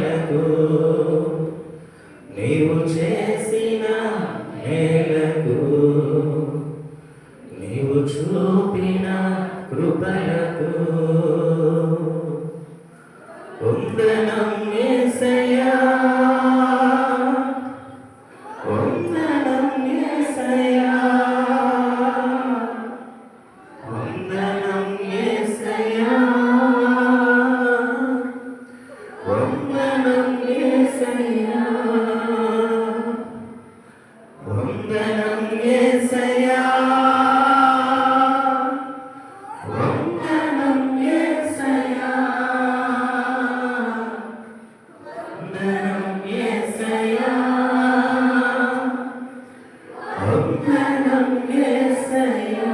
కృపలకు నీవు చేసిన మేలకు నీవు చూపిన కృపలకు వందనం యేసయ్యా వందనం యేసయ్యా వందనం యేసయ్యా వందనం యేసయ్యా వందనం యేసయ్యా వందనం యేసయ్యా వందనం యేసయ్యా వందనం యేసయ్యా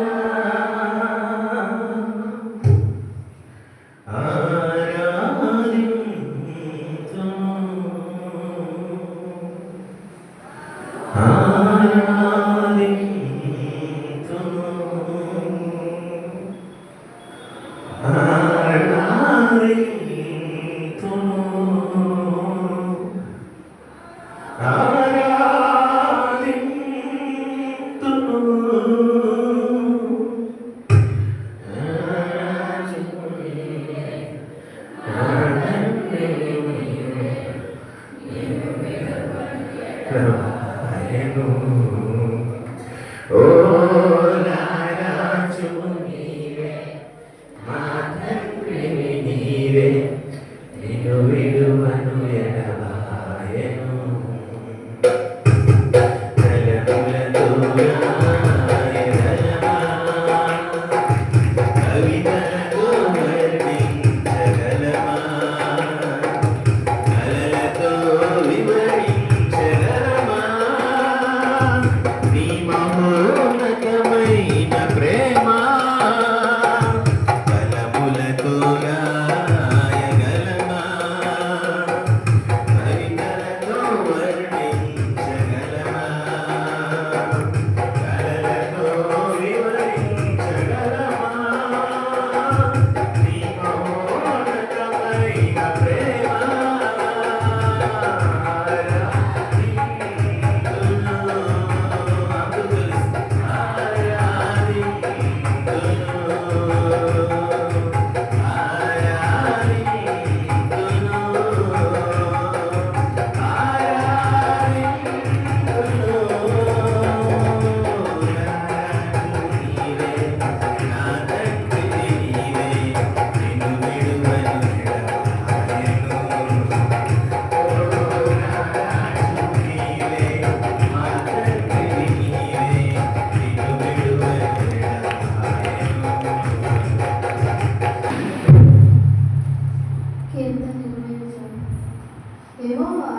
యెహోవా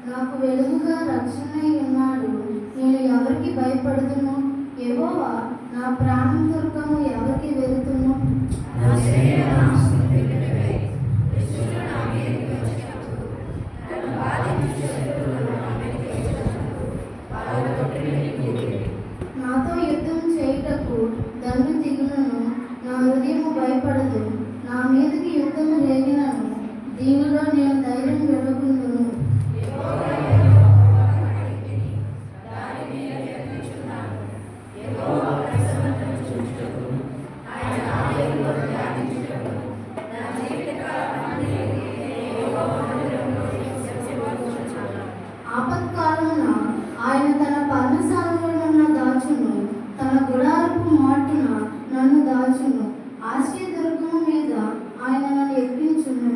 నాకు వెలుగుగా రక్షణై ఉన్నాడు, నేను ఎవరికి భయపడుదును? యెహోవా నా ప్రాణం దుర్గము, ఎవరికి వెళుతును? నాతో యుద్ధం చేయుటకు దండు దిగునను, నా హృదయము భయపడదు. నా మీదకి యుద్ధము రేగినను, దీనిలో నేను ధైర్యం విడకుందును. ఆపత్కాలమున ఆయన తన పర్ణశాలలో నన్ను దాచును, తన గుడారపు మాటున నన్ను దాచును. ఆశ్రయదుర్గము మీద ఆయన నన్ను ఎక్కించును.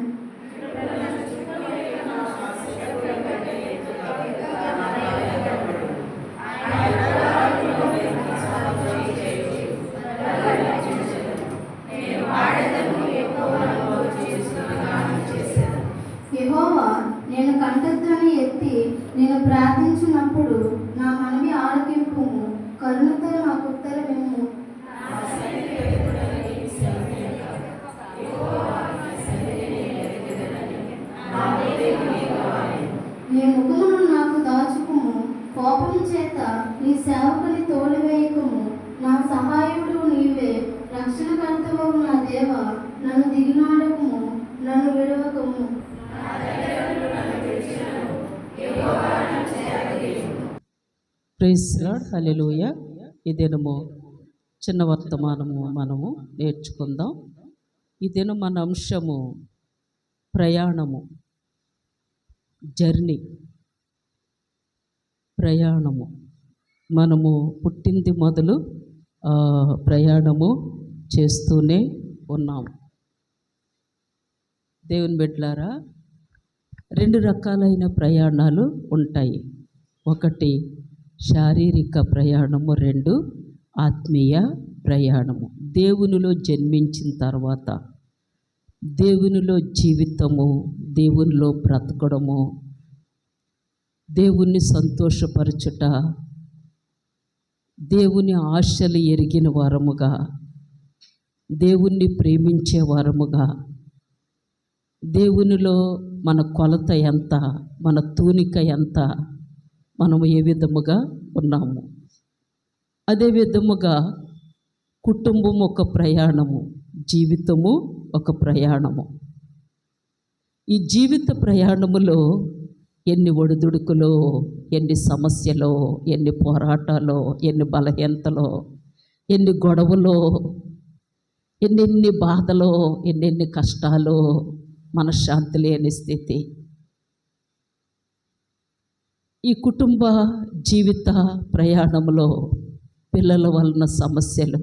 యెహోవా, నేను కంఠధ్వని ఎత్తి నేను ప్రార్థించినప్పుడు నా మనవి ఆలకింపుము, కరుణతో నాకు ఉత్తరమిమ్ము. నీ ముఖమును నాకు దాచుకుము, కోపము చేత నీ సేవకుని తోలివేయకుము. నా సహాయుడు నీవే, రక్షణకర్తవు నా దేవా, నన్ను దిగినాడకుము, నన్ను విడవకుము. ప్రైజ్ లార్డ్, హల్లెలూయా. ఈ దినము చిన్న వర్తమానము మనము నేర్చుకుందాం. ఈ దినం మన అంశము ప్రయాణము, జర్నీ, ప్రయాణము. మనము పుట్టింది మొదలు ప్రయాణము చేస్తూనే ఉన్నాము. దేవుని బిడ్డలారా, 2 రకాలైన ప్రయాణాలు ఉంటాయి. ఒకటి శారీరక ప్రయాణము, 2 ఆత్మీయ ప్రయాణము. దేవునిలో జన్మించిన తర్వాత దేవునిలో జీవితము, దేవునిలో బ్రతకడము, దేవుణ్ణి సంతోషపరచుట, దేవుని ఆశలు ఎరిగిన వారముగా, దేవుణ్ణి ప్రేమించే వారముగా, దేవునిలో మన కొలత ఎంత, మన తూనిక ఎంత, మనము ఏ విధముగా ఉన్నాము. అదే విధముగా కుటుంబం ఒక ప్రయాణము, జీవితము ఒక ప్రయాణము. ఈ జీవిత ప్రయాణములో ఎన్ని ఒడిదుడుకులో, ఎన్ని సమస్యలో, ఎన్ని పోరాటాలో, ఎన్ని బలహీనతలో, ఎన్ని గొడవలో, ఎన్నెన్ని బాధలో, ఎన్నెన్ని కష్టాలో, మనశ్శాంతి లేని స్థితి. ఈ కుటుంబ జీవిత ప్రయాణంలో పిల్లల వలన సమస్యలు,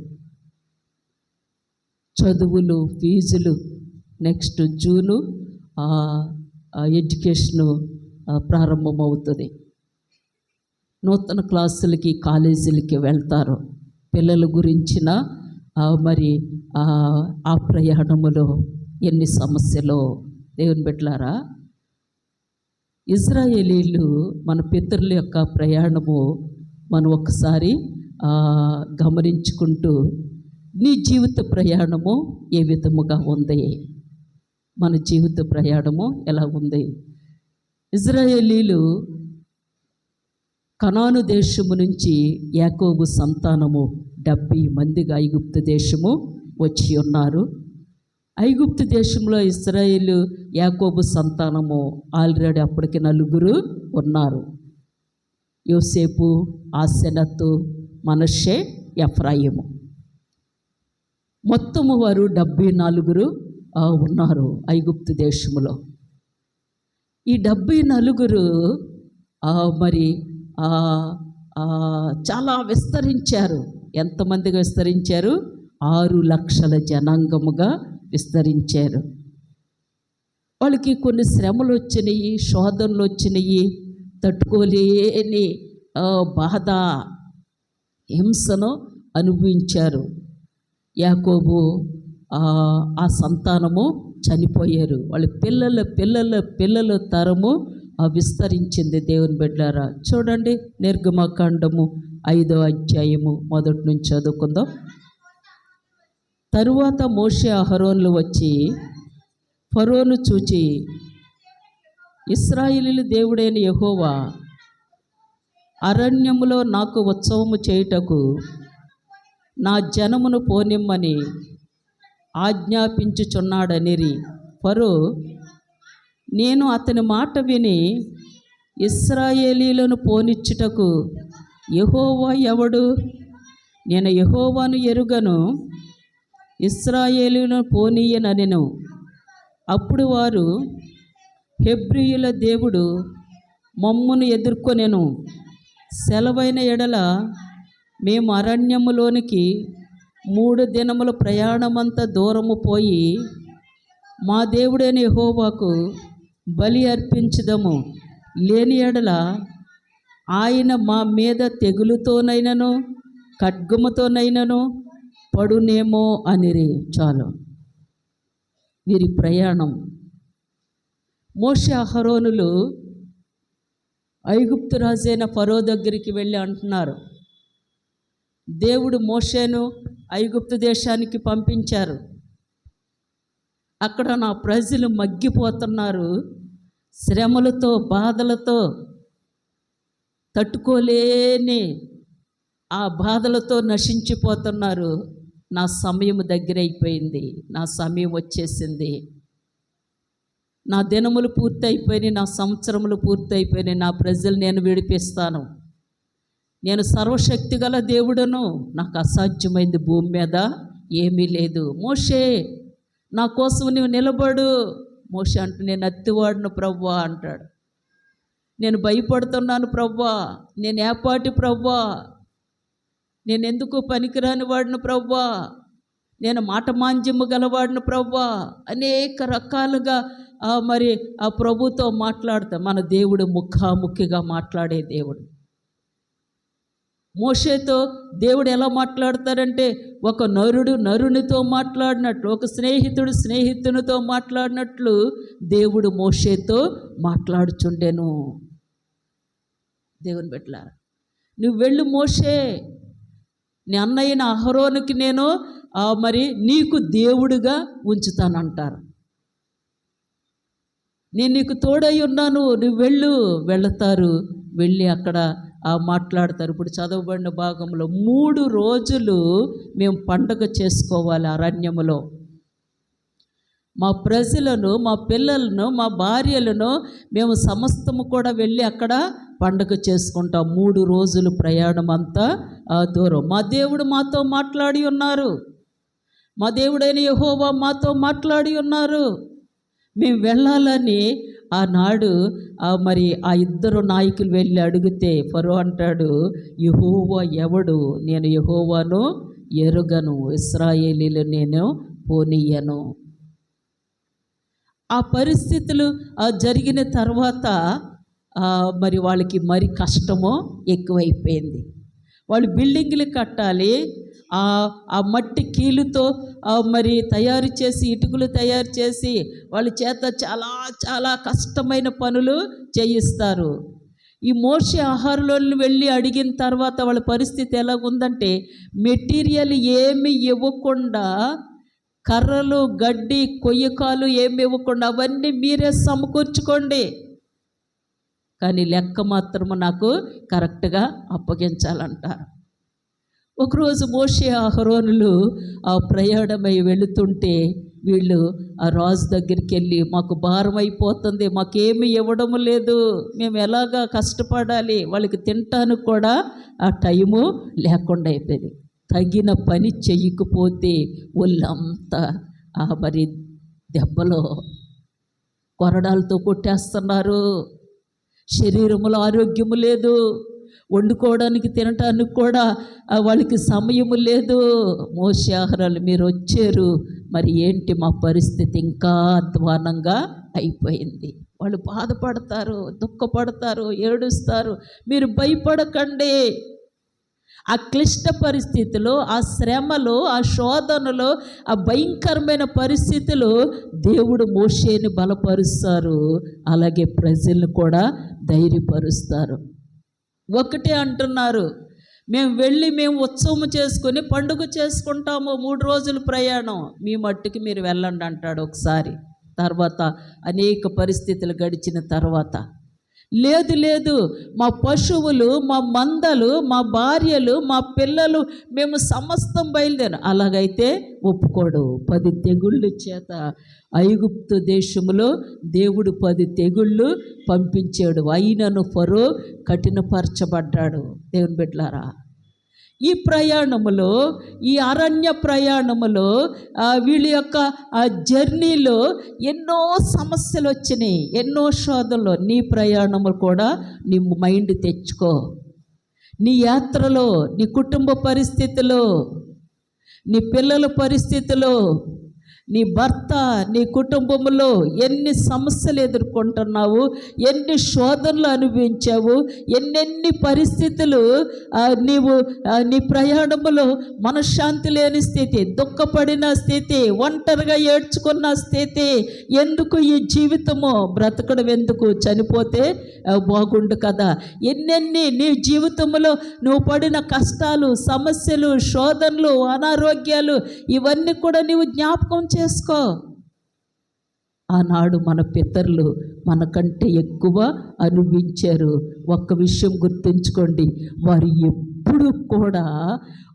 చదువులు, ఫీజులు, నెక్స్ట్ జూను ఎడ్యుకేషను ప్రారంభమవుతుంది. నూతన క్లాసులకి, కాలేజీలకి వెళ్తారు. పిల్లల గురించిన మరి ఆ ప్రయాణములో ఎన్ని సమస్యలో. దేవుని బిడ్డలారా, ఇజ్రాయేలీలు మన పితరుల యొక్క ప్రయాణము మనం ఒకసారి గమనించుకుంటూ, నీ జీవిత ప్రయాణము ఏ విధముగా ఉంది, మన జీవిత ప్రయాణము ఎలా ఉంది. ఇజ్రాయేలీలు కనాను దేశము నుంచి యాకోబు సంతానము 70 మందిగా ఐగుప్తు దేశము వచ్చి ఉన్నారు. ఐగుప్తు దేశంలో ఇశ్రాయేలు యాకోబు సంతానము ఆల్రెడీ అప్పటికి 4 ఉన్నారు. యోసేపు, ఆసెనతు, మనష్షే, ఎఫ్రాయిము. మొత్తము వారు 74 ఉన్నారు ఐగుప్తు దేశంలో. ఈ 74 మరి చాలా విస్తరించారు. ఎంతమందిగా విస్తరించారు? 6 లక్షల జనాంగముగా విస్తరించారు. వాళ్ళకి కొన్ని శ్రమలు వచ్చినాయి, శోధనలు వచ్చినాయి, తట్టుకోలేని బాధ, హింసను అనుభవించారు. యాకోబు ఆ సంతానము చనిపోయారు. వాళ్ళ పిల్లల తరము విస్తరించింది. దేవుని బిడ్డలారా, చూడండి, నిర్గమకాండము 5వ అధ్యాయము మొదటి నుంచి చదువుకుందాం. తరువాత మోషే అహరోన్లు వచ్చి ఫరోను చూచి, ఇశ్రాయేలీయుల దేవుడైన యెహోవా అరణ్యములో నాకు ఉత్సవము చేయుటకు నా జనమును పోనిమ్మని ఆజ్ఞాపించుచున్నాడనిరి. ఫరో, నేను అతని మాట విని ఇశ్రాయేలీయులను పోనిచ్చుటకు యెహోవా ఎవడు? నేను యెహోవాను ఎరుగను, ఇశ్రాయేలీయులను పోనీయనెను. అప్పుడు వారు, హెబ్రీయుల దేవుడు మమ్మును ఎదుర్కొనెను. సెలవైన ఎడల మేము అరణ్యములోనికి 3 దినముల ప్రయాణమంతా దూరము పోయి మా దేవుడైన యెహోవాకు బలి అర్పించుదము. లేని ఎడల ఆయన మా మీద తెగులుతోనైనను ఖడ్గముతోనైనను పడునేమో అనిరి. చాలు, వీరి ప్రయాణం. మోషే అహరోనులు ఐగుప్తు రాజైన ఫరో దగ్గరికి వెళ్ళి అంటున్నారు, దేవుడు మోషేను ఐగుప్తు దేశానికి పంపించారు. అక్కడ నా ప్రజలు మగ్గిపోతున్నారు, శ్రమలతో, బాధలతో, తట్టుకోలేని ఆ బాధలతో నశించిపోతున్నారు. నా సమయం దగ్గరైపోయింది, నా సమయం వచ్చేసింది, నా దినములు పూర్తయిపోయినాయి, నా సంవత్సరములు పూర్తయిపోయినాయి, నా ప్రజలు నేను విడిపిస్తాను, నేను సర్వశక్తి గల దేవుడను, నాకు అసాధ్యమైంది భూమి మీద ఏమీ లేదు. మోషే నా కోసం నువ్వు నిలబడు. మోషే అంటే నేను అత్తివాడును ప్రభువా అంటాడు. నేను భయపడుతున్నాను ప్రభువా, నేను ఏపాటి ప్రభువా, నేను ఎందుకు పనికిరాని వాడిని ప్రభువా, నేను మాటమాంద్యము గలవాడిని ప్రభువా, అనేక రకాలుగా మరి ఆ ప్రభుతో మాట్లాడతా. మన దేవుడు ముఖాముఖిగా మాట్లాడే దేవుడు. మోషేతో దేవుడు ఎలా మాట్లాడతారంటే, ఒక నరుడు నరునితో మాట్లాడినట్లు, ఒక స్నేహితుడు స్నేహితునితో మాట్లాడినట్లు దేవుడు మోషేతో మాట్లాడుచుండెను. దేవుని బిడ్డలారా, నువ్వు వెళ్ళు మోషే, నీ అన్నయ్యన అహరోనుకి నేను మరి నీకు దేవుడుగా ఉంచుతానంటారు. నేను నీకు తోడై ఉన్నాను, నువ్వు వెళతారు, వెళ్ళి అక్కడ మాట్లాడతారు. ఇప్పుడు చదవబడిన భాగంలో 3 రోజులు మేము పండగ చేసుకోవాలి అరణ్యములో. మా ప్రజలను, మా పిల్లలను, మా భార్యలను మేము సమస్తము కూడా వెళ్ళి అక్కడ పండగ చేసుకుంటాం. 3 రోజులు ప్రయాణం అంతా దూరం. మా దేవుడు మాతో మాట్లాడి ఉన్నారు, మా దేవుడైన యెహోవా మాతో మాట్లాడి ఉన్నారు. మేము వెళ్ళాలని ఆనాడు మరి ఆ 2 నాయకులు వెళ్ళి అడిగితే ఫరో అంటాడు, యెహోవా ఎవడు? నేను యెహోవాను ఎరుగను, ఇశ్రాయేలీలు నేను పోనీయను. ఆ పరిస్థితులు జరిగిన తర్వాత మరి వాళ్ళకి మరి కష్టమో ఎక్కువైపోయింది. వాళ్ళు బిల్డింగ్లు కట్టాలి, ఆ మట్టి కీలుతో మరి తయారు చేసి, ఇటుకలు తయారు చేసి వాళ్ళ చేత చాలా చాలా కష్టమైన పనులు చేయిస్తారు. ఈ మోషే ఆహారంలో వెళ్ళి అడిగిన తర్వాత వాళ్ళ పరిస్థితి ఎలాగుందంటే, మెటీరియల్ ఏమి ఇవ్వకుండా, కర్రలు గడ్డి కొయ్యకాలు ఏమి ఇవ్వకుండా అవన్నీ మీరే సమకూర్చుకోండి, కానీ లెక్క మాత్రము నాకు కరెక్ట్గా అప్పగించాలంటారు. ఒకరోజు మోషే అహరోనులు ప్రయాణమై వెళుతుంటే వీళ్ళు ఆ రాజు దగ్గరికి వెళ్ళి, మాకు భారం అయిపోతుంది, మాకేమీ ఇవ్వడం లేదు, మేము ఎలాగా కష్టపడాలి, వాళ్ళకి తినటానికి కూడా ఆ టైము లేకుండా అయిపోయింది. తగిన పని చెయ్యకపోతే ఒళ్ళంతా మరి దెబ్బలో కొరడాలతో కొట్టేస్తున్నారు. శరీరంలో ఆరోగ్యము లేదు, వండుకోవడానికి తినటానికి కూడా వాళ్ళకి సమయము లేదు. మోషే అహరోనులు మీరు వచ్చారు, మరి ఏంటి మా పరిస్థితి ఇంకా అధ్వానంగా అయిపోయింది. వాళ్ళు బాధపడతారు, దుఃఖపడతారు, ఏడుస్తారు. మీరు భయపడకండి. ఆ క్లిష్ట పరిస్థితిలో, ఆ శ్రమలో, ఆ శోధనలో, ఆ భయంకరమైన పరిస్థితిలో దేవుడు మోషేని బలపరుస్తారు, అలాగే ప్రజలను కూడా ధైర్యపరుస్తారు. ఒకటే అంటున్నారు, మేము వెళ్ళి మేము ఉత్సవం చేసుకొని పండుగ చేసుకుంటాము, 3 రోజులు ప్రయాణం, మీ మట్టుకి మీరు వెళ్ళండి అంటాడు ఒకసారి. తర్వాత అనేక పరిస్థితులు గడిచిన తర్వాత, లేదు లేదు, మా పశువులు, మా మందలు, మా భార్యలు, మా పిల్లలు, మేము సమస్తం బయలుదేరు. అలాగైతే ఒప్పుకోడు. 10 తెగుళ్ళు చేత ఐగుప్తు దేశంలో దేవుడు 10 తెగుళ్ళు పంపించాడు. అయినను ఫరో కఠినపరచబడ్డాడు. దేవుని బిడ్డలారా, ఈ ప్రయాణములో, ఈ అరణ్య ప్రయాణములో, వీళ్ళ యొక్క జర్నీలో ఎన్నో సమస్యలు వచ్చినాయి, ఎన్నో శోధనలు. నీ ప్రయాణము కూడా నీ మైండ్ తెచ్చుకో. నీ యాత్రలో, నీ కుటుంబ పరిస్థితిలో, నీ పిల్లల పరిస్థితిలో, నీ భర్త, నీ కుటుంబంలో ఎన్ని సమస్యలు ఎదుర్కొంటున్నావు, ఎన్ని శోధనలు అనుభవించావు, ఎన్నెన్ని పరిస్థితులు నీవు నీ ప్రయాణములో మనశ్శాంతి లేని స్థితి, దుఃఖపడిన స్థితి, ఒంటరిగా ఏడ్చుకున్న స్థితి. ఎందుకు ఈ జీవితము, బ్రతకడం ఎందుకు, చనిపోతే బాగుండు కదా. ఎన్నెన్ని నీ జీవితంలో నువ్వు పడిన కష్టాలు, సమస్యలు, శోధనలు, అనారోగ్యాలు, ఇవన్నీ కూడా నీవు జ్ఞాపకం చేసుకో. ఆనాడు మన పితరులు మనకంటే ఎక్కువ అనుభవించారు. ఒక్క విషయం గుర్తుంచుకోండి, వారు ఎప్పుడు కూడా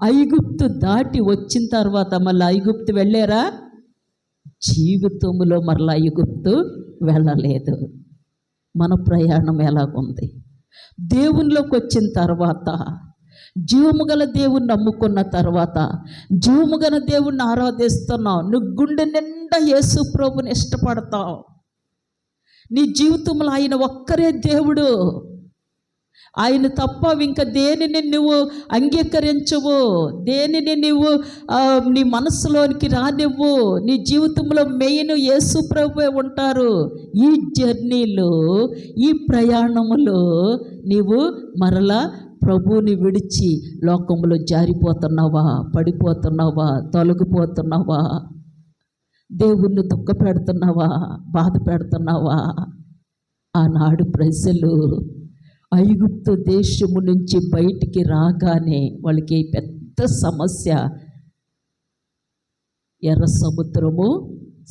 ఐగుప్తు దాటి వచ్చిన తర్వాత మళ్ళీ ఐగుప్తు వెళ్ళారా? జీవితంలో మరలా ఐగుప్తు వెళ్ళలేదు. మన ప్రయాణం ఎలాగుంది? దేవునిలోకి వచ్చిన తర్వాత జీవము గల దేవుణ్ణి నమ్ముకున్న తర్వాత, జీవము గల దేవుణ్ణి ఆరాధిస్తున్నావు, నువ్వు గుండె నిండా యేసు ప్రభుని ఇష్టపడతావు. నీ జీవితంలో ఆయన ఒక్కరే దేవుడు. ఆయన తప్ప ఇంకా దేనిని నువ్వు అంగీకరించవు, దేనిని నువ్వు నీ మనసులోనికి రానివ్వు. నీ జీవితంలో మెయిన్ యేసు ప్రభువే ఉంటారు. ఈ జర్నీలో, ఈ ప్రయాణములో నీవు మరలా ప్రభువుని విడిచి లోకంలో జారిపోతున్నావా, పడిపోతున్నావా, తొలగిపోతున్నావా, దేవుణ్ణి దుఃఖ పెడుతున్నావా, బాధ పెడుతున్నావా? ఆనాడు ప్రజలు ఐగుప్తు దేశము నుంచి బయటికి రాగానే వాళ్ళకి పెద్ద సమస్య ఎర్ర సముద్రము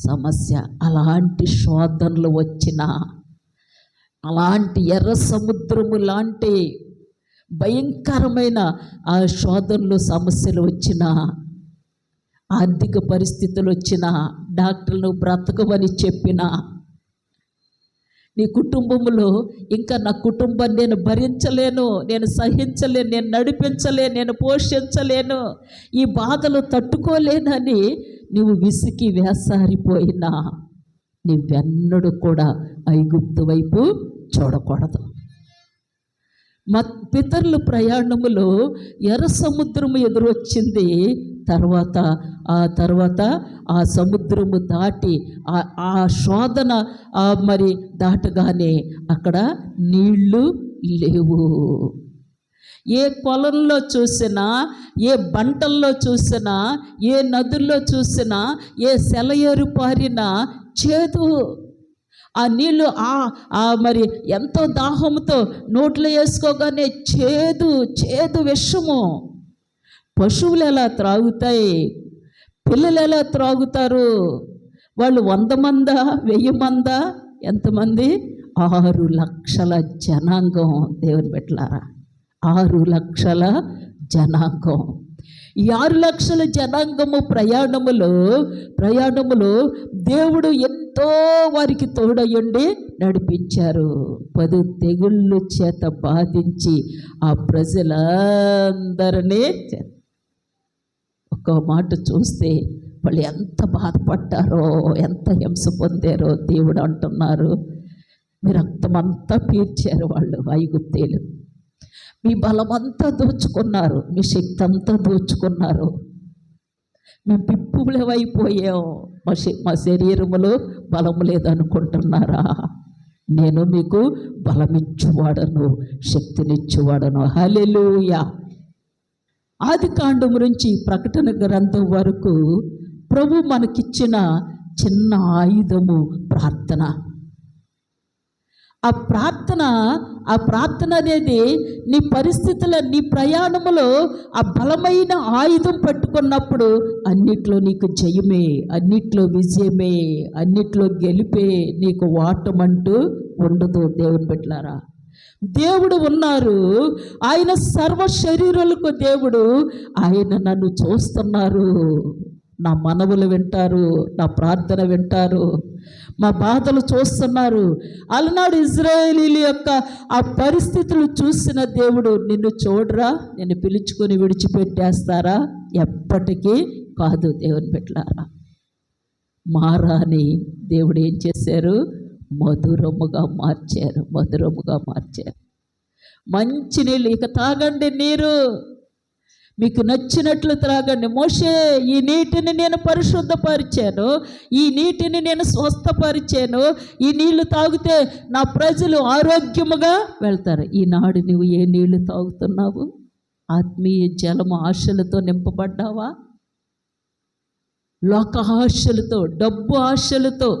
సమస్య. అలాంటి శోధనలు వచ్చిన, అలాంటి ఎర్ర సముద్రము లాంటి భయంకరమైన ఆ శోధనలు సమస్యలు వచ్చిన, ఆర్థిక పరిస్థితులు వచ్చిన, డాక్టర్లు బ్రతకమని చెప్పిన, నీ కుటుంబంలో ఇంకా నా కుటుంబాన్ని నేను భరించలేను, నేను సహించలేను, నేను నడిపించలేను, నేను పోషించలేను, ఈ బాధలు తట్టుకోలేనని నువ్వు విసికి వేసారిపోయినా నువ్వెన్నడూ కూడా ఐగుప్తు వైపు చూడకూడదు. మా పితరుల ప్రయాణములో ఎర్ర సముద్రము ఎదురొచ్చింది. తర్వాత ఆ సముద్రము దాటి ఆ శోధన మరి దాటగానే అక్కడ నీళ్లు లేవు. ఏ పొలంలో చూసినా, ఏ బంటల్లో చూసినా, ఏ నదుల్లో చూసినా, ఏ సెలయేరు పారినా చేదు. ఆ నీళ్ళు మరి ఎంతో దాహంతో నోట్లో వేసుకోగానే చేదు చేదు విషము. పశువులు ఎలా త్రాగుతాయి? పిల్లలు ఎలా త్రాగుతారు? వాళ్ళు 100 మందా, 1000 మందా, ఎంతమంది? 6 లక్షల జనాంగం. దేవుని బిడ్డలారా, 6 లక్షల జనాంగం. ఈ 6 లక్షల జనాంగము ప్రయాణములో దేవుడు ఎంతో వారికి తోడయుండి నడిపించారు. 10 తెగుళ్ళు చేత బాధించి ఆ ప్రజలందరినీ, ఒక్క మాట చూస్తే వాళ్ళు ఎంత బాధపడ్డారో, ఎంత హింస పొందారో దేవుడు అంటున్నారు. మీ రక్తమంతా పీల్చారు వాళ్ళు ఐగుప్తీయులు. మీ బలమంతా దోచుకున్నారు, మీ శక్తి అంతా దోచుకున్నారు. మేము పిప్పులవైపోయాం, మా శరీరములో బలము లేదనుకుంటున్నారా? నేను మీకు బలమిచ్చువాడను, శక్తినిచ్చువాడను. హల్లెలూయా. ఆది కాండం నుంచి ప్రకటన గ్రంథం వరకు ప్రభు మనకిచ్చిన చిన్న ఆయుధము ప్రార్థన. ఆ ప్రార్థన అనేది నీ పరిస్థితుల, నీ ప్రయాణములో ఆ బలమైన ఆయుధం పట్టుకున్నప్పుడు అన్నిట్లో నీకు జయమే, అన్నిట్లో విజయమే, అన్నిట్లో గెలిపే. నీకు వాటమంటూ ఉండదు. దేవుని బిడ్డలారా, దేవుడు ఉన్నారు. ఆయన సర్వ శరీరులకు దేవుడు. ఆయన నన్ను చూస్తున్నారు. నా మనవులు వింటారు, నా ప్రార్థన వింటారు, మా బాధలు చూస్తున్నారు. అలనాడు ఇజ్రాయేలీల యొక్క ఆ పరిస్థితులు చూసిన దేవుడు నిన్ను చూడరా, నిన్ను పిలుచుకొని విడిచిపెట్టేస్తారా? ఎప్పటికీ కాదు. దేవుని బిడ్డలారా, మారాని దేవుడు ఏం చేశారు? మధురముగా మార్చారు. మంచి నీళ్ళు, ఇక తాగండి నీరు, మీకు నచ్చినట్లు త్రాగండి. మోషే, ఈ నీటిని నేను పరిశుద్ధపరిచాను, ఈ నీటిని నేను స్వస్థపరిచాను, ఈ నీళ్లు తాగితే నా ప్రజలు ఆరోగ్యముగా వెళ్తారు. ఈనాడు నువ్వు ఏ నీళ్లు తాగుతున్నావు? ఆత్మీయ జలము ఆశలతో నింపబడ్డావా? లోక ఆశలతో, డబ్బు ఆశలతో.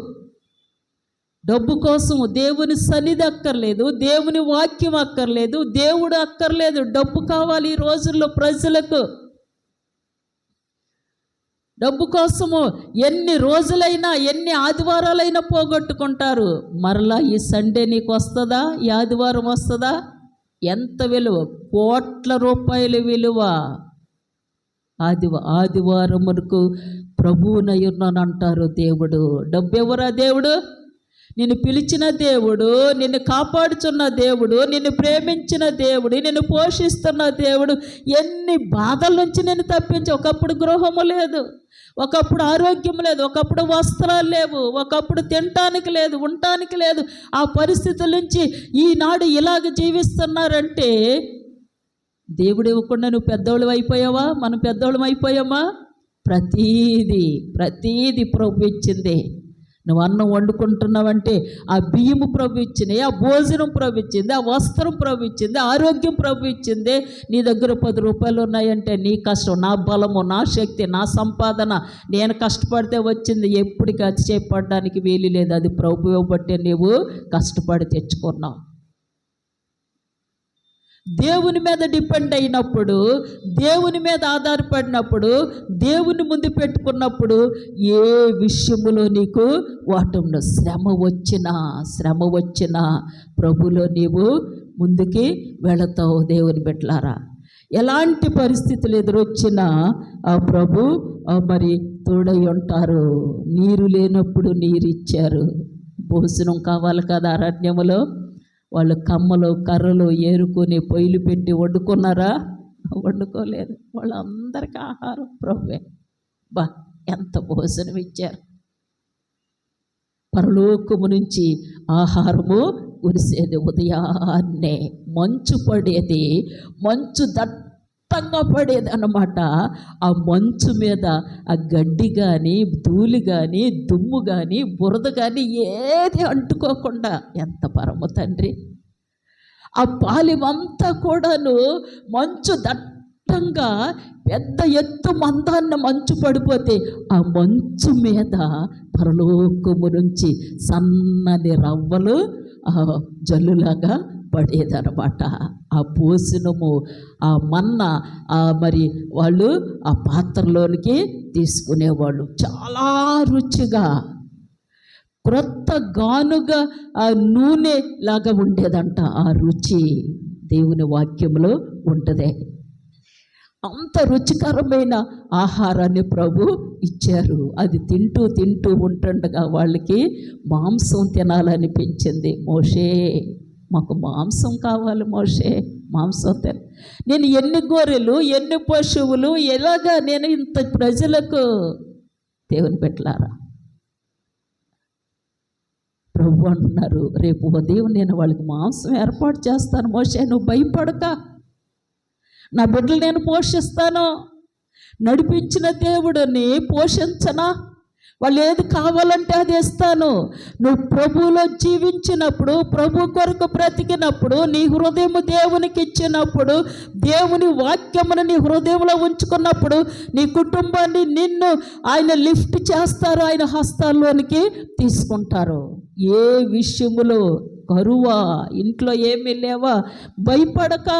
డబ్బు కోసం దేవుని సన్నిధి అక్కర్లేదు, దేవుని వాక్యం అక్కర్లేదు, దేవుడు అక్కర్లేదు, డబ్బు కావాలి ఈ రోజుల్లో ప్రజలకు. డబ్బు కోసము ఎన్ని రోజులైనా, ఎన్ని ఆదివారాలైనా పోగొట్టుకుంటారు. మరలా ఈ సండే నీకు వస్తుందా? ఈ ఆదివారం వస్తుందా? ఎంత విలువ? కోట్ల రూపాయల విలువ. ఆదివారమునకు ప్రభువునై ఉన్నానంటారు దేవుడు. డబ్బు ఎవరా దేవుడు? నిన్ను పిలిచిన దేవుడు, నిన్ను కాపాడుచున్న దేవుడు, నిన్ను ప్రేమించిన దేవుడు, నిన్ను పోషిస్తున్న దేవుడు ఎన్ని బాధల నుంచి నిన్ను తప్పించి. ఒకప్పుడు గృహము లేదు, ఒకప్పుడు ఆరోగ్యం లేదు, ఒకప్పుడు వస్త్రాలు లేవు, ఒకప్పుడు తినటానికి లేదు, ఉండటానికి లేదు. ఆ పరిస్థితుల నుంచి ఈనాడు ఇలాగ జీవిస్తున్నారంటే దేవుడు ఇవ్వకుండా నువ్వు పెద్దోళ్ళు అయిపోయావా? మనం పెద్దోళ్ళం అయిపోయామా? ప్రతీది ప్రభు ఇచ్చింది. నువ్వు అన్నం వండుకుంటున్నావంటే ఆ బియ్యము ప్రభు ఇచ్చింది, ఆ భోజనం ప్రభు ఇచ్చింది, ఆ వస్త్రం ప్రభు ఇచ్చింది, ఆరోగ్యం ప్రభు ఇచ్చింది. నీ దగ్గర 10 రూపాయలు ఉన్నాయంటే నీ కష్టం, నా బలము, నా శక్తి, నా సంపాదన, నేను కష్టపడితే వచ్చింది. ఎప్పటికీ అతిశయపడడానికి వీలు లేదు. అది ప్రభు బట్టే నీవు కష్టపడి తెచ్చుకున్నావు. దేవుని మీద డిపెండ్ అయినప్పుడు, దేవుని మీద ఆధారపడినప్పుడు, దేవుని ముందు పెట్టుకున్నప్పుడు ఏ విషయములో నీకు ఓటంలో శ్రమ వచ్చినా ప్రభులో నీవు ముందుకి వెళతావు. దేవుని బిడ్డలారా, ఎలాంటి పరిస్థితులు ఎదురొచ్చినా ఆ ప్రభు మరి తోడై ఉంటారు. నీరు లేనప్పుడు నీరు ఇచ్చారు. భోజనం కావాలి కదా అరణ్యములో. వాళ్ళు కమ్మలు కర్రలు ఏరుకొని పొయ్యిలు పెట్టి వండుకున్నారా? వండుకోలేదు. వాళ్ళందరికీ ఆహారం ప్రభువే. ఎంత భోజనం ఇచ్చారు. పరలోకము నుంచి ఆహారము కురిసేది. ఉదయాన్నే మంచు పడేది, మంచు దట్టంగా పడేది అన్నమాట. ఆ మంచు మీద ఆ గడ్డి కానీ, ధూళి కానీ, దుమ్ము కానీ, బురద కానీ ఏది అంటుకోకుండా ఎంత పరమ తండ్రి. ఆ పాలెమంతా కూడాను మంచు దట్టంగా పెద్ద ఎత్తు మందాన్న మంచు పడిపోతే ఆ మంచు మీద పరలోకము నుంచి సన్నని రవ్వలు జల్లులాగా పడేదనమాట. ఆ భోజనము, ఆ మన్న మరి వాళ్ళు ఆ పాత్రలోనికి తీసుకునేవాళ్ళు. చాలా రుచిగా, క్రొత్త గానుగా ఆ నూనె లాగా ఉండేదంట. ఆ రుచి దేవుని వాక్యంలో ఉంటుంది. అంత రుచికరమైన ఆహారాన్ని ప్రభు ఇచ్చారు. అది తింటూ ఉంటుండగా వాళ్ళకి మాంసం తినాలనిపించింది. మోషే, మాకు మాంసం కావాలి మోషే, మాంసం తిన. నేను ఎన్ని గొర్రెలు, ఎన్ని పశువులు, ఎలాగా నేను ఇంత ప్రజలకు. దేవుని పెట్టలారా, ప్రభు అంటున్నారు, రేపు ఉదయం నేను వాళ్ళకి మాంసం ఏర్పాటు చేస్తాను. మోషే నువ్వు భయపడక, నా బిడ్డలు నేను పోషిస్తాను. నడిపించిన దేవుడిని పోషించనా? వాళ్ళు ఏది కావాలంటే అది ఇస్తాను. నువ్వు ప్రభువులో జీవించినప్పుడు, ప్రభు కొరకు బ్రతికినప్పుడు, నీ హృదయం దేవునికి ఇచ్చినప్పుడు, దేవుని వాక్యమును నీ హృదయంలో ఉంచుకున్నప్పుడు, నీ కుటుంబాన్ని నిన్ను ఆయన లిఫ్ట్ చేస్తారు, ఆయన హస్తాల్లోనికి తీసుకుంటారు. ఏ విషయములో కరువా, ఇంట్లో ఏమీ లేవా, భయపడక.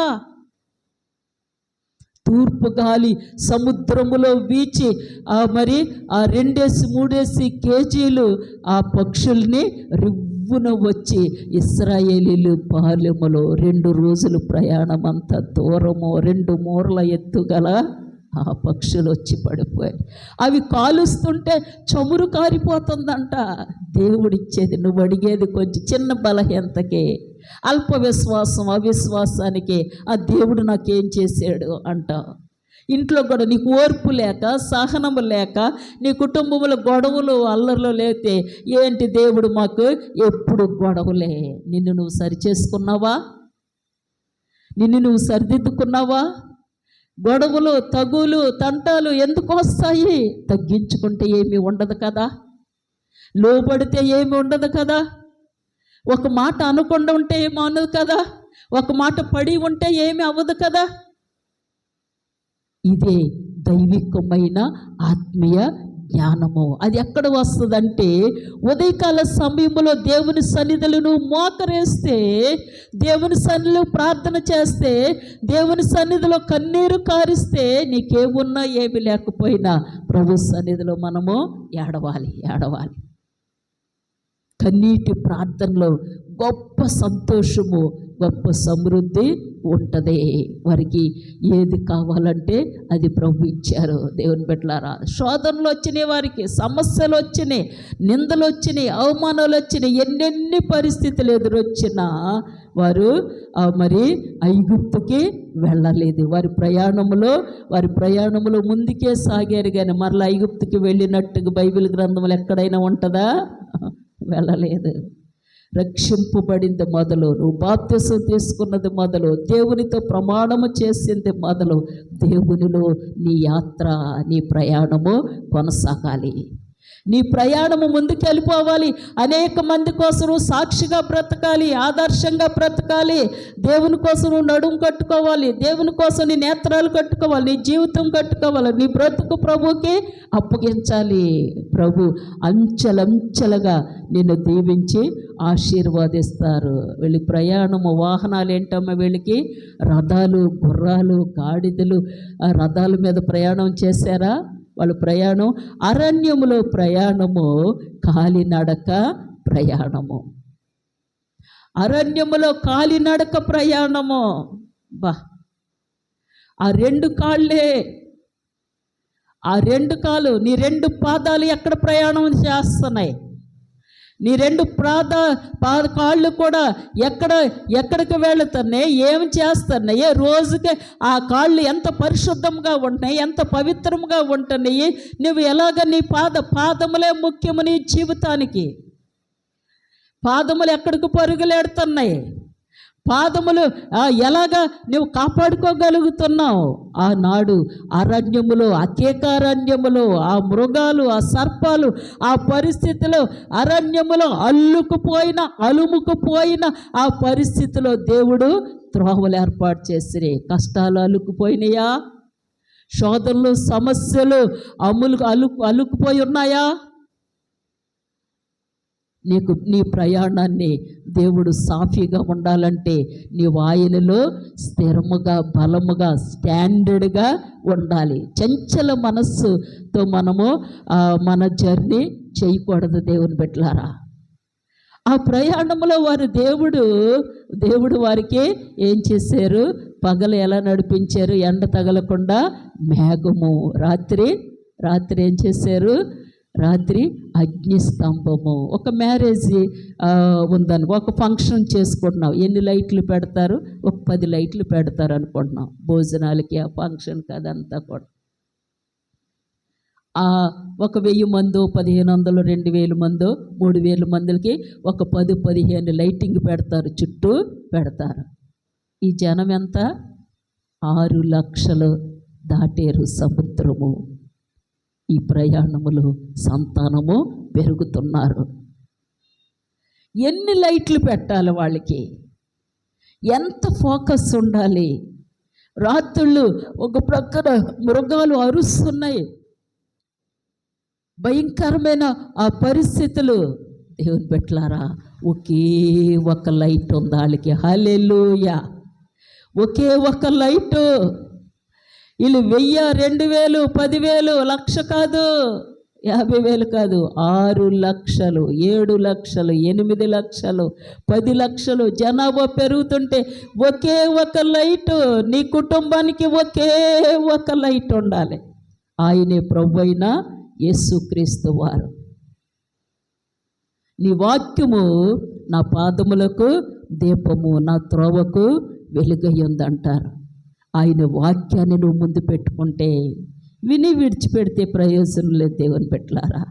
తూర్పు గాలి సముద్రములో వీచి మరి ఆ 2-3 కేజీలు ఆ పక్షుల్ని రివ్వున వచ్చి ఇశ్రాయేలీలు పాలెములో 2 రోజులు ప్రయాణం అంత దూరము 2 మూరల ఎత్తుగల ఆ పక్షులు వచ్చి పడిపోయాయి. అవి కాలుస్తుంటే చమురు కారిపోతుందంట. దేవుడిచ్చేది, నువ్వు అడిగేది కొంచెం చిన్న బలహీనతకే, అల్ప విశ్వాసం, అవిశ్వాసానికి ఆ దేవుడు నాకేం చేశాడు అంట. ఇంట్లో కూడా నీకు ఓర్పు లేక, సహనము లేక, నీ కుటుంబంలో గొడవలు అల్లర్లు లేతే ఏంటి దేవుడు మాకు ఎప్పుడు గొడవలే. నిన్ను నువ్వు సరిచేసుకున్నావా? నిన్ను నువ్వు సరిదిద్దుకున్నావా? గొడవలు, తగులు, తంటాలు ఎందుకు వస్తాయి? తగ్గించుకుంటే ఏమీ ఉండదు కదా, లోబడితే ఏమి ఉండదు కదా, ఒక మాట అనకుండా ఉంటే ఏమి అనదు కదా, ఒక మాట పడి ఉంటే ఏమి అవ్వదు కదా. ఇదే దైవికమైన ఆత్మీయ జ్ఞానము. అది ఎక్కడ వస్తుందంటే ఉదయకాల సమయంలో దేవుని సన్నిధిలో నువ్వు మోకరేస్తే, దేవుని సన్నిధిలో ప్రార్థన చేస్తే, దేవుని సన్నిధిలో కన్నీరు కారిస్తే, నీకేమున్నా ఏమి లేకపోయినా ప్రభు సన్నిధిలో మనము ఏడవాలి. కన్నీటి ప్రార్థనలో గొప్ప సంతోషము, గొప్ప సమృద్ధి ఉంటుంది. వారికి ఏది కావాలంటే అది ప్రభు ఇచ్చారు. దేవుని బిడ్డలారా, శోధనలు వచ్చినాయి, వారికి సమస్యలు వచ్చినాయి, నిందలు వచ్చినాయి, అవమానాలు వచ్చినాయి, ఎన్నెన్ని పరిస్థితులు ఎదురొచ్చినా వారు మరి ఐగుప్తుకి వెళ్ళలేదు. వారి ప్రయాణములో ముందుకే సాగారు, కానీ మరలా ఐగుప్తుకి వెళ్ళినట్టుగా బైబిల్ గ్రంథంలో ఎక్కడైనా ఉంటుందా? వెళ్ళలేదు. రక్షింపబడింది మొదలు, నువ్వు బాప్తిసం తీసుకున్నది మొదలు, దేవునితో ప్రమాణము చేసింది మొదలు, దేవునిలో నీ యాత్ర, నీ ప్రయాణము కొనసాగాలి. నీ ప్రయాణము ముందుకు వెళ్ళిపోవాలి. అనేక మంది కోసం నువ్వు సాక్షిగా బ్రతకాలి, ఆదర్శంగా బ్రతకాలి. దేవుని కోసం నువ్వు నడుము కట్టుకోవాలి, దేవుని కోసం నీ నేత్రాలు కట్టుకోవాలి, నీ జీవితం కట్టుకోవాలి, నీ బ్రతుకు ప్రభుకి అప్పగించాలి. ప్రభు అంచెలంచెలుగా నిన్ను దీవించి ఆశీర్వాదిస్తారు. వీళ్ళ ప్రయాణము, వాహనాలు ఏంటమ్మా వీళ్ళకి? రథాలు, గుర్రాలు, గాడిదలు. రథాల మీద ప్రయాణం చేశారా? వాళ్ళ ప్రయాణం అరణ్యములో ప్రయాణము, కాలినడక ప్రయాణము. అరణ్యములో కాలినడక ప్రయాణము. ఆ రెండు కాళ్ళే, ఆ రెండు కాళ్ళు, నీ రెండు పాదాలు ఎక్కడ ప్రయాణం చేస్తున్నాయి? నీ రెండు కాళ్ళు కూడా ఎక్కడికి వెళుతున్నాయి? ఏమి చేస్తున్నాయి? రోజుకి ఆ కాళ్ళు ఎంత పరిశుద్ధంగా ఉంటున్నాయి, ఎంత పవిత్రంగా ఉంటున్నాయి? నువ్వు ఎలాగ నీ పాదములే ముఖ్యము నీ జీవితానికి. పాదములు ఎక్కడికి పరుగులెడుతున్నాయి? పాదములు ఎలాగా నువ్వు కాపాడుకోగలుగుతున్నావు? ఆనాడు అరణ్యములో, అరణ్యములో ఆ మృగాలు, ఆ సర్పాలు, ఆ పరిస్థితిలో, అరణ్యములో అలుముకుపోయిన ఆ పరిస్థితిలో దేవుడు త్రోవలు ఏర్పాటు చేసిరే. కష్టాలు అలుకుపోయినాయా? శోధనలు, సమస్యలు అలుకుపోయి ఉన్నాయా? నీ ప్రయాణాన్ని దేవుడు సాఫీగా ఉండాలంటే నీవు ఆయనలో స్థిరముగా, బలముగా, స్టాండర్డ్గా ఉండాలి. చంచల మనస్సుతో మనము మన జర్నీ చేయకూడదు. దేవుని బిడ్డలారా, ఆ ప్రయాణంలో వారు దేవుడు వారికి ఏం చేశారు? పగలు ఎలా నడిపించారు? ఎండ తగలకుండా మేఘము, రాత్రి ఏం చేశారు? రాత్రి అగ్నిస్తంభము. ఒక మ్యారేజ్ ఉందనుకో, ఒక ఫంక్షన్ చేసుకుంటున్నాం, ఎన్ని లైట్లు పెడతారు? ఒక 10 లైట్లు పెడతారు అనుకుంటున్నాం భోజనాలకి, ఆ ఫంక్షన్కి, అదంతా కూడా. ఒక 1000 మందో, 1500, 2000 మందో, 3000 మందికి ఒక 10-15 లైటింగ్ పెడతారు, చుట్టూ పెడతారు. ఈ జనం ఎంత? 6 లక్షలు దాటేరు సముద్రము. ఈ ప్రయాణములో సంతానము పెరుగుతున్నారు. ఎన్ని లైట్లు పెట్టాలి వాళ్ళకి? ఎంత ఫోకస్ ఉండాలి? రాత్రుళ్ళు ఒక ప్రక్కన మృగాలు అరుస్తున్నాయి, భయంకరమైన ఆ పరిస్థితులు. దేవుని బిడ్డలారా, ఒకే ఒక లైట్ ఉంది వాళ్ళకి. హల్లెలూయా! ఒకే ఒక లైటు. వీళ్ళు 1000, 2000, 10,000, 1,00,000 కాదు, 50,000 కాదు, 6 లక్షలు, 7 లక్షలు, 8 లక్షలు, 10 లక్షలు జనాభా పెరుగుతుంటే ఒకే ఒక లైటు. నీ కుటుంబానికి ఒకే ఒక లైట్ ఉండాలి. ఆయనే ప్రభువైన యేసుక్రీస్తు వారు. నీ వాక్యము నా పాదములకు దీపము, నా త్రోవకు వెలుగై ఉందంటారు. ఆయన వాక్యాన్ని నువ్వు ముందు పెట్టుకుంటే, విని విడిచిపెడితే ప్రయోజనం లేదు. దేవుని బిడ్డలారా,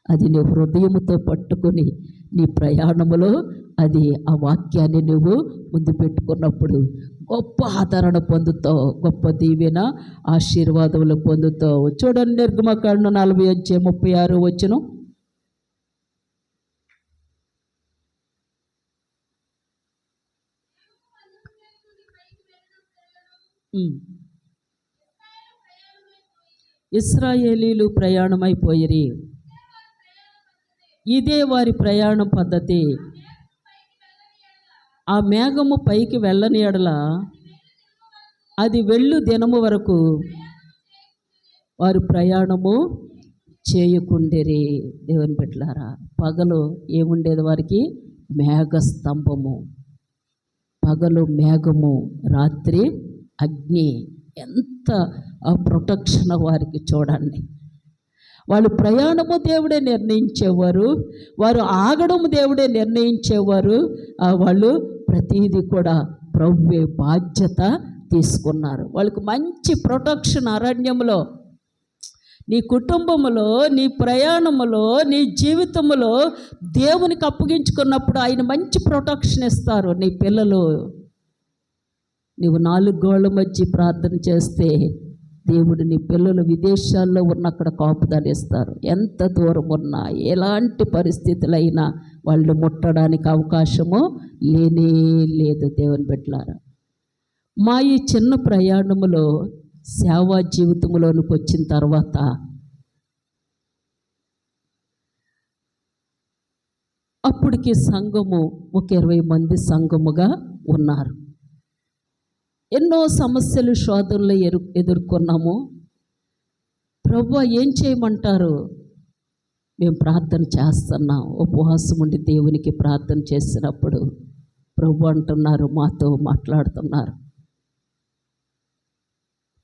అది నీ హృదయముతో పట్టుకొని నీ ప్రయాణములో అది ఆ వాక్యాన్ని నువ్వు ముందు పెట్టుకున్నప్పుడు గొప్ప ఆదరణ పొందుతావు, గొప్ప దీవెన, ఆశీర్వాదములు పొందుతావు. చూడండి, నిర్గమకాండం 40:36 వచనం. ఇశ్రాయేలీలు ప్రయాణమైపోయిరి. ఇదే వారి ప్రయాణ పద్ధతి. ఆ మేఘము పైకి వెళ్ళని ఎడల అది వెళ్ళు దినము వరకు వారి ప్రయాణము చేయకుండిరి. దేవుని బిడ్డలారా, పగలు ఏముండేది వారికి? మేఘస్తంభము. పగలు మేఘము, రాత్రి అగ్ని. ఎంత ఆ ప్రొటెక్షన్ వారికి చూడండి. వాళ్ళు ప్రయాణము దేవుడే నిర్ణయించేవారు, వారు ఆగడము దేవుడే నిర్ణయించేవారు. వాళ్ళు ప్రతీది కూడా ప్రభువే బాధ్యత తీసుకున్నారు. వాళ్ళకి మంచి ప్రొటెక్షన్ అరణ్యంలో. నీ కుటుంబంలో, నీ ప్రయాణములో, నీ జీవితంలో దేవునికి అప్పగించుకున్నప్పుడు ఆయన మంచి ప్రొటెక్షన్ ఇస్తారు. నీ పిల్లలు, నీవు 4 గోళ్ల మధ్య ప్రార్థన చేస్తే దేవుడు నీ పిల్లలు విదేశాల్లో ఉన్న అక్కడ కాపుదలు ఇస్తారు. ఎంత దూరం ఉన్నా, ఎలాంటి పరిస్థితులైనా వాళ్ళు ముట్టడానికి అవకాశము లేనే లేదు. దేవుని బిడ్డలారా, మా ఈ చిన్న ప్రయాణములో సేవా జీవితంలోనికి వచ్చిన తర్వాత అప్పటికి సంఘము ఒక 20 మంది సంఘముగా ఉన్నారు. ఎన్నో సమస్యలు, శోధనలు ఎదుర్కొన్నాము. ప్రభువా ఏం చేయమంటారు? మేము ప్రార్థన చేస్తున్నాం. ఉపవాసం ఉండి దేవునికి ప్రార్థన చేసినప్పుడు ప్రభు అంటున్నారు, మాతో మాట్లాడుతున్నారు,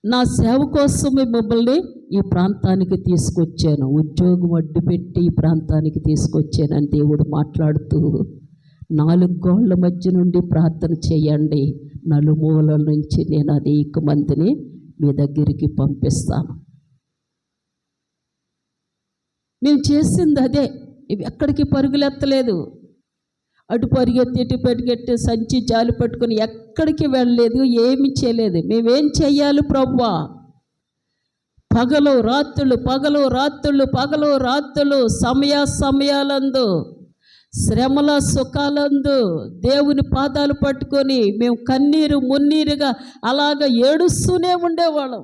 నా సేవ కోసమే మిమ్మల్ని ఈ ప్రాంతానికి తీసుకొచ్చాను, ఉద్యోగం అడ్డుపెట్టి ఈ ప్రాంతానికి తీసుకొచ్చానని దేవుడు మాట్లాడుతూ 4 గోళ్ల మధ్య నుండి ప్రార్థన చేయండి, నలుమూలల నుంచి నేను అనేక మందిని మీ దగ్గరికి పంపిస్తాను. మేము చేసింది అదే. ఇవి ఎక్కడికి పరుగులెత్తలేదు. అటు పరిగెత్తి ఇటు పరిగెత్తి సంచి జాలి పట్టుకొని ఎక్కడికి వెళ్ళలేదు, ఏమి చేయలేదు. మేమేం చెయ్యాలి ప్రభువా? పగలు రాత్రులు, పగలు రాత్రులు, పగలు రాత్రులు, సమయాలందు, శ్రమల సుఖాలందు దేవుని పాదాలు పట్టుకొని మేము కన్నీరు మున్నీరుగా అలాగ ఏడుస్తూనే ఉండేవాళ్ళం.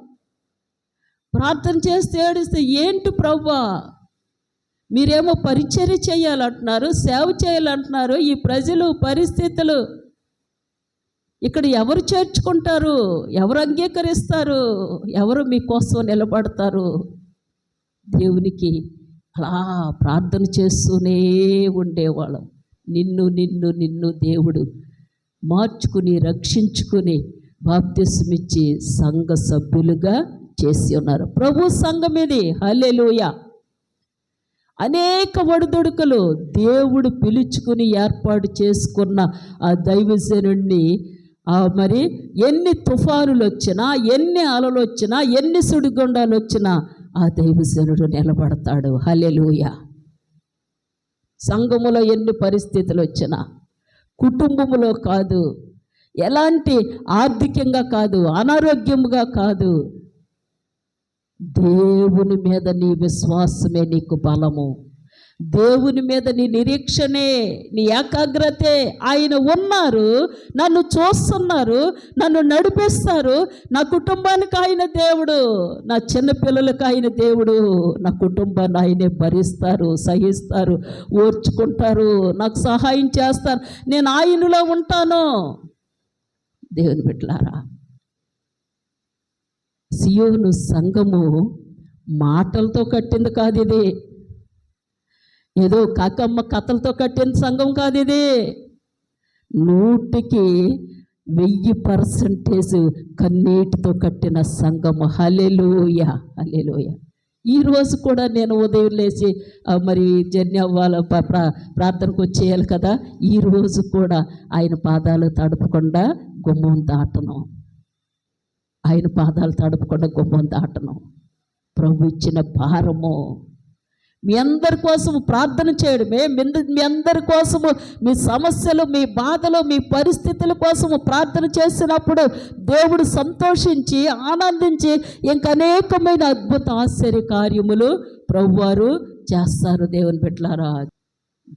ప్రార్థన చేస్తే ఏడుస్తే, ఏంటి ప్రభువా మీరేమో పరిచర్య చేయాలంటున్నారు, సేవ చేయాలంటున్నారు, ఈ ప్రజలు పరిస్థితులు ఇక్కడ ఎవరు చేర్చుకుంటారు, ఎవరు అంగీకరిస్తారు, ఎవరు మీకోసం నిలబడతారు? దేవునికి అలా ప్రార్థన చేస్తూనే ఉండేవాళ్ళం. నిన్ను నిన్ను నిన్ను దేవుడు మార్చుకుని రక్షించుకుని బాప్తిస్మిచ్చి సంఘ సభ్యులుగా చేసి ఉన్నారు. ప్రభు సంఘం ఇది. హల్లెలూయా. అనేక ఒడిదుడుకులు దేవుడు పిలుచుకుని ఏర్పాటు చేసుకున్న ఆ దైవజనుడిని మరి ఎన్ని తుఫానులు వచ్చినా, ఎన్ని అలలు వచ్చినా, ఎన్ని సుడిగుండాలు వచ్చినా ఆ దైవజనుడు నిలబడతాడు. హల్లెలూయా. సంఘములో ఎన్ని పరిస్థితులు వచ్చినా, కుటుంబములో కాదు, ఎలాంటి ఆర్థికంగా కాదు, అనారోగ్యముగా కాదు, దేవుని మీద నీ విశ్వాసమే నీకు బలము, దేవుని మీద నీ నిరీక్షణే, నీ ఏకాగ్రతే. ఆయన ఉన్నారు, నన్ను చూస్తున్నారు, నన్ను నడిపిస్తారు, నా కుటుంబానికి ఆయన దేవుడు, నా చిన్నపిల్లలకు ఆయన దేవుడు, నా కుటుంబాన్ని ఆయనే భరిస్తారు, సహిస్తారు, ఓర్చుకుంటారు, నాకు సహాయం చేస్తారు, నేను ఆయనలో ఉంటాను. దేవుని బిడ్డలారా, సియోను సంఘము మాటలతో కట్టింది కాదు ఇది. ఏదో కాకమ్మ కథలతో కట్టిన సంఘం కాదు ఇది. 100% కన్నీటితో కట్టిన సంఘము. హల్లెలూయా, హల్లెలూయా. ఈరోజు కూడా నేను ఉదయం లేచి మరి జన్యవ్వాల ప్రార్థనకు వచ్చేయాలి కదా, ఈరోజు కూడా ఆయన పాదాలు తడపకుండా గుమ్మం దాటను, ఆయన పాదాలు తడపకుండా గుమ్మం దాటను. ప్రభు ఇచ్చిన భారము మీ అందరి కోసము ప్రార్థన చేయడమే. మీ అందరి కోసము, మీ సమస్యలు, మీ బాధలు, మీ పరిస్థితుల కోసము ప్రార్థన చేసినప్పుడు దేవుడు సంతోషించి ఆనందించి ఇంకనేకమైన అద్భుత ఆశ్చర్య కార్యములు ప్రభువారు చేస్తారు. దేవుని బిడ్డలారా,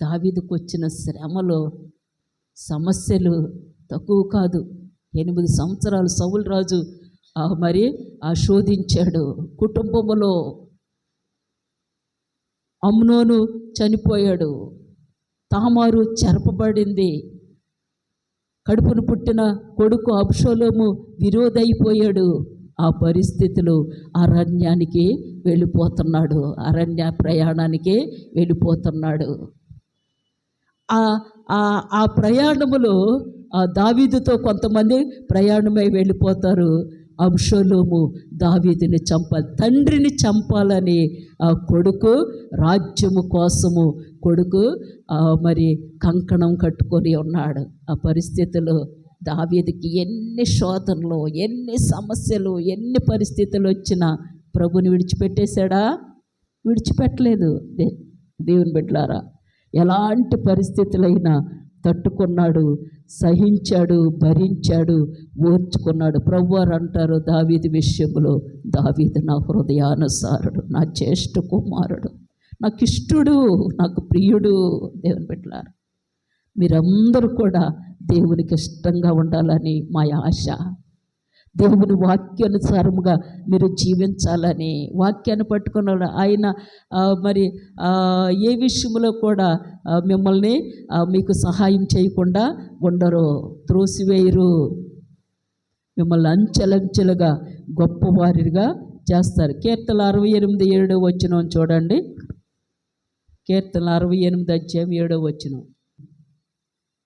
దావీదుకు వచ్చిన శ్రమలు, సమస్యలు తక్కువ కాదు. 8 సంవత్సరాలు సౌలు రాజు మరి శోధించాడు. కుటుంబములో అమ్నోను చనిపోయాడు, తామారు చెరపబడింది, కడుపును పుట్టిన కొడుకు అబ్షాలోము విరోధైపోయాడు. ఆ పరిస్థితులు అరణ్యానికి వెళ్ళిపోతున్నాడు, అరణ్య ప్రయాణానికి వెళ్ళిపోతున్నాడు. ఆ ప్రయాణములో దావీదుతో కొంతమంది ప్రయాణమై వెళ్ళిపోతారు. అబ్షలోము దావీదుని చంపాలి, తండ్రిని చంపాలని ఆ కొడుకు రాజ్యము కోసము కొడుకు మరి కంకణం కట్టుకొని ఉన్నాడు. ఆ పరిస్థితుల్లో దావీదుకి ఎన్ని శోధనలు, ఎన్ని సమస్యలు, ఎన్ని పరిస్థితులు వచ్చినా ప్రభుని విడిచిపెట్టేశాడా? విడిచిపెట్టలేదు. దేవుని బిడ్డలారా, ఎలాంటి పరిస్థితులైనా తట్టుకున్నాడు, సహించాడు, భరించాడు, ఓర్చుకున్నాడు. ప్రభువారు అంటారు దావీదు విషయంలో, దావీదు నా హృదయానుసారుడు, నా జ్యేష్ఠ కుమారుడు, నాకు ఇష్టుడు, నాకు ప్రియుడు. దేవుని బిడ్డలారా, మీరందరూ కూడా దేవునికి ఇష్టంగా ఉండాలని మా ఆశ. దేవుని వాక్యానుసారముగా మీరు జీవించాలని, వాక్యాన్ని పట్టుకున్న ఆయన మరి ఏ విషయంలో కూడా మిమ్మల్ని మీకు సహాయం చేయకుండా ఉండరు, త్రోసివేయరు. మిమ్మల్ని అంచెలంచెలుగా గొప్పవారిగా చేస్తారు. కీర్తన 68:7 చూడండి. కీర్తన 68:7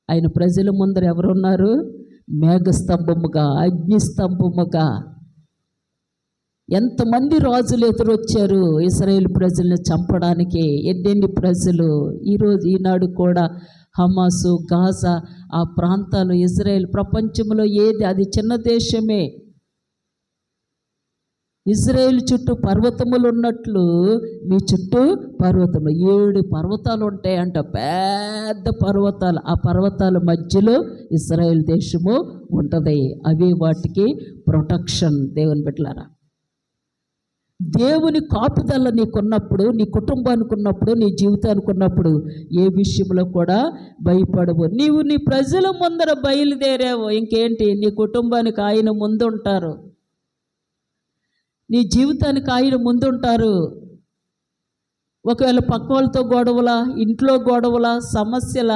ఆయన ప్రజల ముందర ఎవరున్నారు? మేఘస్తంభముగా, అగ్నిస్తంభముగా. ఎంతమంది రాజులు ఎదురొచ్చారు ఇశ్రాయేలు ప్రజల్ని చంపడానికి, ఎన్నెన్ని ప్రజలు. ఈనాడు కూడా హమాసు, గాజా ఆ ప్రాంతాలు, ఇజ్రాయెల్ ప్రపంచంలో ఏది, అది చిన్న దేశమే. ఇజ్రాయేల్ చుట్టూ పర్వతములు ఉన్నట్లు మీ చుట్టూ పర్వతములు, 7 పర్వతాలు ఉంటాయంట, పెద్ద పర్వతాలు. ఆ పర్వతాల మధ్యలో ఇజ్రాయేల్ దేశము ఉంటుంది. అవి వాటికి ప్రొటెక్షన్. దేవుని బిడ్డలారా, దేవుని కాపుదల నీకున్నప్పుడు, నీ కుటుంబానికి ఉన్నప్పుడు, నీ జీవితానికి ఉన్నప్పుడు ఏ విషయంలో కూడా భయపడవు. నీవు నీ ప్రజల ముందర బయలుదేరావు, ఇంకేంటి, నీ కుటుంబానికి ఆయన ముందుంటారు, నీ జీవితానికి ఆయన ముందుంటారు. ఒకవేళ పక్క వాళ్ళతో గొడవల, ఇంట్లో గొడవల, సమస్యల,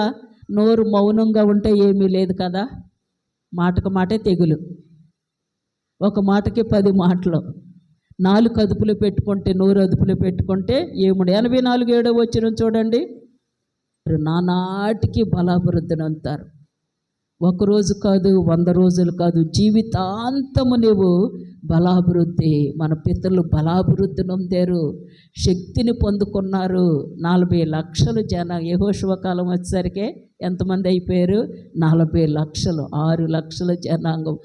నోరు మౌనంగా ఉంటే ఏమీ లేదు కదా. మాటకు మాటే తెగులు, ఒక మాటకి 10 మాటలు. 4 అదుపులు పెట్టుకుంటే, నోరు అదుపులు పెట్టుకుంటే ఏముండే. 84:7 చూడండి. నానాటికి బలాభివృద్ధిని అంటారు. 1 రోజు కాదు, 100 రోజులు కాదు, జీవితాంతము నీవు బలాభివృద్ధి. మన పితరులు బలాభివృద్ధి నొందారు, శక్తిని పొందుకున్నారు. 40 లక్షల జనం. యెహోషువ కాలం వచ్చేసరికి ఎంతమంది అయిపోయారు? 40 లక్షలు. 6 లక్షల జనాంగం.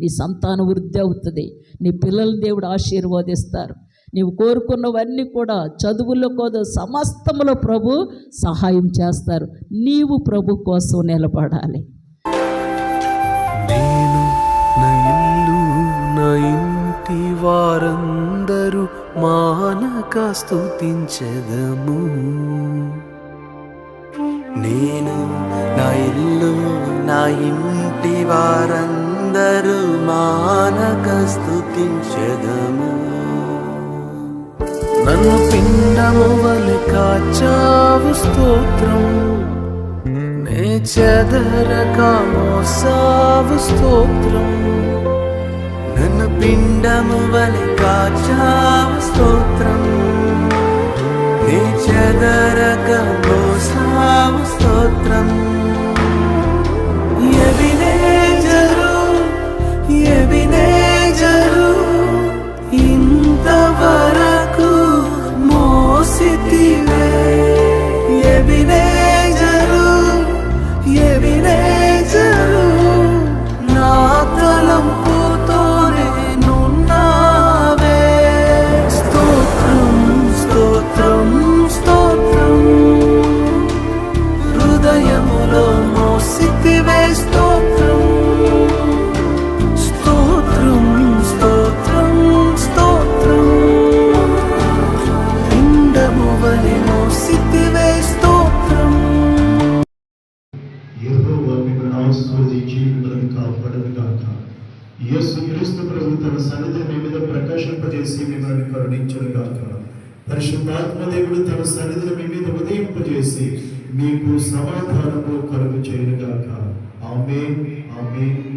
నీ సంతాన వృద్ధి అవుతుంది, నీ పిల్లలు దేవుడు ఆశీర్వదిస్తారు. నీవు కోరుకున్నవన్నీ కూడా, చదువుల్లో కోదు, సమస్తములో ప్రభు సహాయం చేస్తారు. నీవు ప్రభు కోసం నిలబడాలి. నా ఇంటి వారందరూ మానక స్తుతించెదము. నేను, నా ఇల్లు, నా ఇంటి వారందరూ మానక స్తుతించెదము. నన్ను పిండము వలె కాచావు స్తోత్రం, నే చెదరక మోసావు స్తోత్రం. నన్ను పిండము వలె కాచావు స్తోత్రం, నీ చెదరక మోసావు స్తోత్రం. ఎబినేజరు, ఎబినేజరు, ఇంతవరకు మోసితివే. ఎబినేజరు, ఎబినేజరు, నా తలంపుతోనే నున్నావే. స్తోత్రం, స్తోత్రం, స్తోత్రం, హృదయములో మోసితివే. స్తోత్రం, స్తోత్రం, స్తోత్రం, స్తోత్రం, పిండము వలె మోసితివే. స్తోత్రం. యెహోవా మిమ్మల్ని ఆశీర్వదించి మిమ్మల్ని కాపాడునుగాక. యేసుక్రీస్తు ప్రభు తన సన్నిధిని మీ మీద ప్రకాశింపజేసి మిమ్మల్ని కరుణించునుగాక. పరిశుద్ధాత్మ దేవుడు తన సన్నిధిని మీ మీద ఉదయింపజేసి మీకు సమాధానము కలుగు చేయునుగాక. ఆమేన్, ఆమేన్.